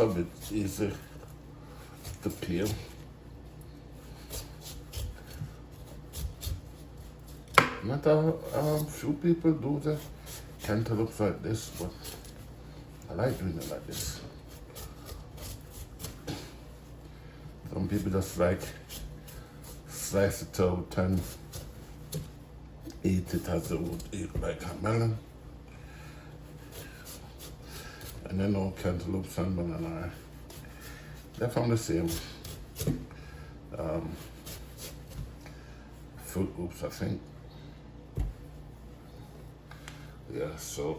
a bit easy to peel. Not a few people do the cantaloupes like this, but I like doing it like this. Some people just like slice it out and eat it as they would eat like a melon. And then all cantaloupes and banana, they're from the same fruit groups, I think. Yeah, so